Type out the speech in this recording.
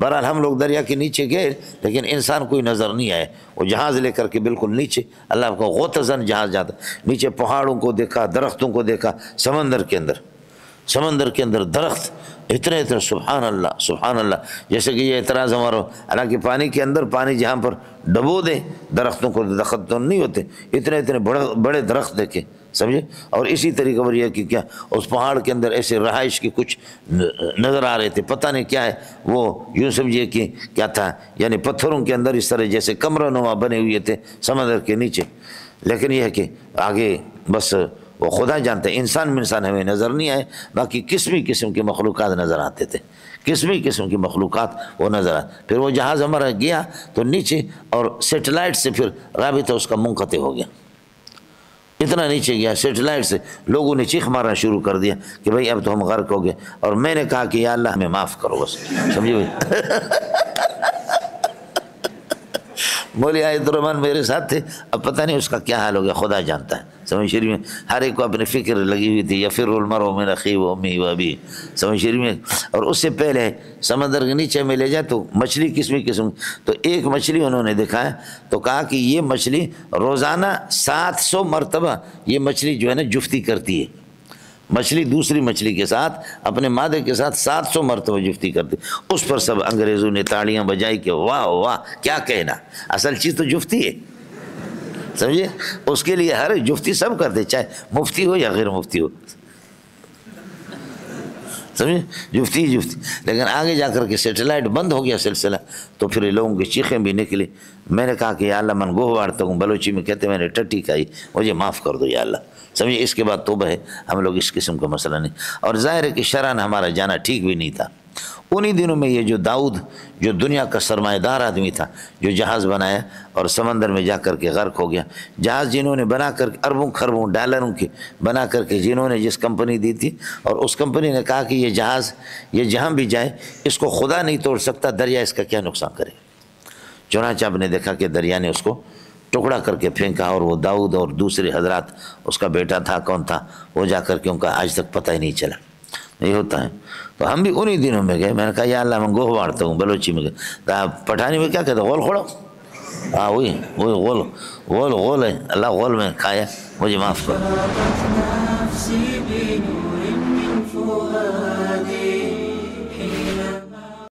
بہرحال ہم لوگ دریا کے نیچے گئے لیکن انسان کوئی نظر نہیں آئے. وہ جہاز لے کر کے بالکل نیچے، اللہ کو غوطزن جہاز جاتا، نیچے پہاڑوں کو دیکھا، درختوں کو دیکھا، سمندر کے اندر درخت اتنے سبحان اللہ سبحان اللہ. جیسے کہ یہ اعتراض ہمارا، حالانکہ پانی کے اندر، پانی جہاں پر ڈبو دے درختوں کو، درخت تو نہیں ہوتے، اتنے بڑے درخت دیکھے، سمجھے. اور اسی طریقے پر یہ کہ کیا اس پہاڑ کے اندر ایسے رہائش کے کچھ نظر آ رہے تھے، پتہ نہیں کیا ہے وہ، یوں سمجھیے کہ کیا تھا، یعنی پتھروں کے اندر اس طرح جیسے کمرہ نما بنے ہوئے تھے سمندر کے نیچے. لیکن یہ ہے کہ آگے بس وہ خدا جانتے ہیں، انسان ہمیں نظر نہیں آئے. باقی قسم کی مخلوقات نظر آتے تھے، قسم کی مخلوقات وہ نظر آتے. پھر وہ جہاز ہمارا گیا تو نیچے، اور سیٹلائٹ سے پھر رابطہ اس کا منقطع ہو گیا. اتنا نیچے گیا سیٹلائٹ سے، لوگوں نے چیخ مارنا شروع کر دیا کہ بھائی اب تو ہم غرق ہو گئے. اور میں نے کہا کہ یا اللہ ہمیں معاف کرو بس، سمجھے بھائی. مولوی عائد الرحمن میرے ساتھ تھے، اب پتہ نہیں اس کا کیا حال ہو گیا، خدا جانتا ہے. سمجھ شریف میں ہر ایک کو اپنی فکر لگی ہوئی تھی، یفر المرء من اخیہ و امیہ و ابیہ، سمجھ شریف میں. اور اس سے پہلے سمندر کے نیچے میں لے جائے تو مچھلی قسم، تو ایک مچھلی انہوں نے دکھایا تو کہا کہ یہ مچھلی روزانہ 700 مرتبہ یہ مچھلی جو ہے نا جفتی کرتی ہے. مچھلی دوسری مچھلی کے ساتھ، اپنے مادے کے ساتھ 700 مرتبہ جفتی کرتی. اس پر سب انگریزوں نے تاڑیاں بجائی کہ واہ واہ کیا کہنا، اصل چیز تو جفتی ہے، سمجھے. اس کے لیے ہر جفتی سب کرتے، چاہے مفتی ہو یا غیر مفتی ہو، سمجھے، جفتی. لیکن آگے جا کر کے سیٹلائٹ بند ہو گیا سلسلہ، تو پھر لوگوں کی چیخیں بھی نکلی. میں نے کہا کہ یا اللہ من گوہ وارتا ہوں، بلوچی میں کہتے میں نے ٹٹی کھائی، مجھے معاف کر دو یا اللہ. سمجھے، اس کے بعد توبہ ہے، ہم لوگ اس قسم کا مسئلہ نہیں. اور ظاہر ہے کہ شرعاً ہمارا جانا ٹھیک بھی نہیں تھا. انہی دنوں میں یہ جو داؤد، جو دنیا کا سرمایہ دار آدمی تھا، جو جہاز بنایا اور سمندر میں جا کر کے غرق ہو گیا. جہاز جنہوں نے بنا کر اربوں خربوں ڈالروں کے بنا کر کے جنہوں نے جس کمپنی دی تھی، اور اس کمپنی نے کہا کہ یہ جہاز یہ جہاں بھی جائے اس کو خدا نہیں توڑ سکتا، دریا اس کا کیا نقصان کرے. چنانچہ آپ نے دیکھا کہ دریا نے اس کو ٹکڑا کر کے پھینکا، اور وہ داؤد اور دوسرے حضرات، اس کا بیٹا تھا کون تھا وہ، جا کر کے ان کا آج تک پتہ ہی نہیں چلا. نہیں ہوتا ہے. تو ہم بھی انہی دنوں میں گئے. میں نے کہا یا اللہ میں گوہ وارتا ہوں، بلوچی میں گئے. پٹھانی میں کیا کہتے ہیں، غول کھوڑو. ہاں وہی غول ہے. اللہ غول میں کھایا، مجھے معاف کرو.